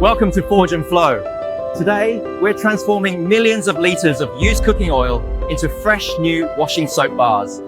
Welcome to Forge and Flow. Today, we're transforming millions of liters of used cooking oil into fresh new washing soap bars.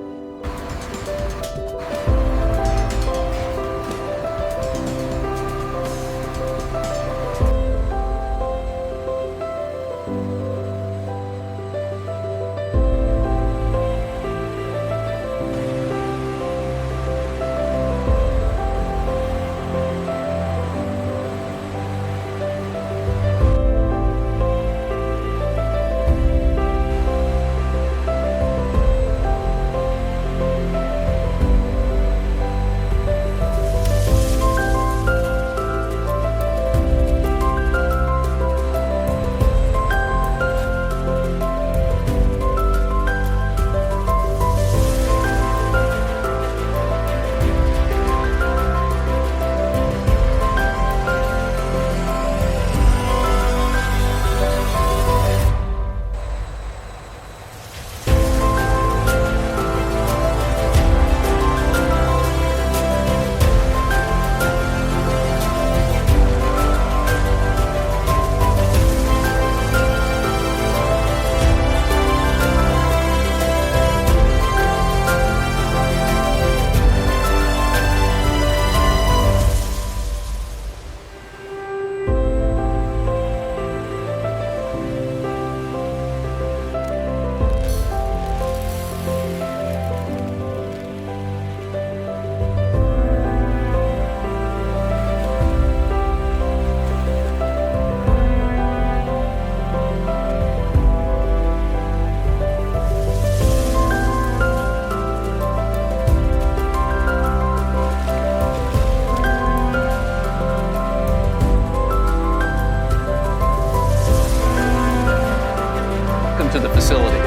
To the facility.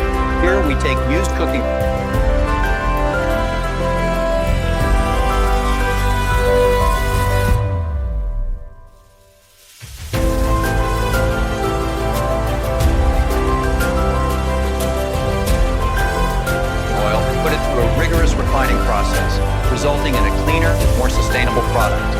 Here we take used cooking oil and put it through a rigorous refining process, resulting in a cleaner, more sustainable product.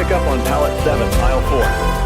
Pick up on pallet 7, aisle 4.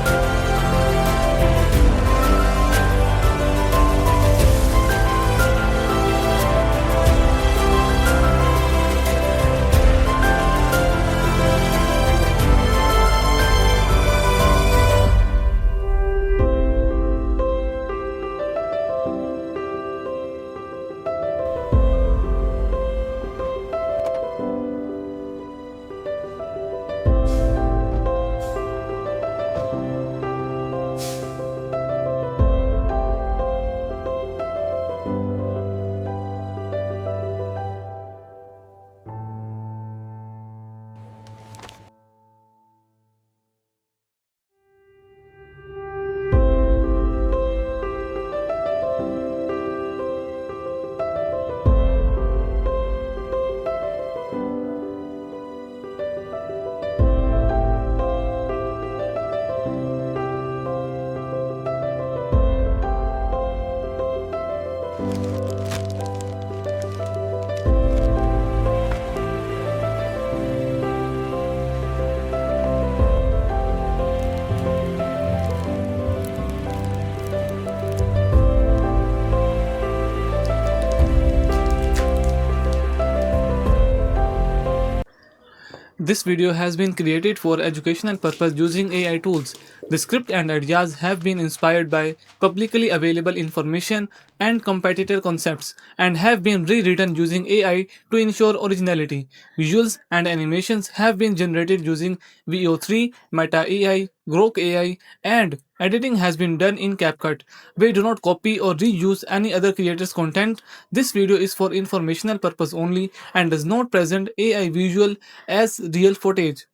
This video has been created for educational purpose using AI tools. The script and ideas have been inspired by publicly available information and competitor concepts and have been rewritten using AI to ensure originality. Visuals and animations have been generated using VO3, Meta AI, Grok AI, and editing has been done in CapCut. We do not copy or reuse any other creator's content. This video is for informational purpose only and does not present AI visual as real footage.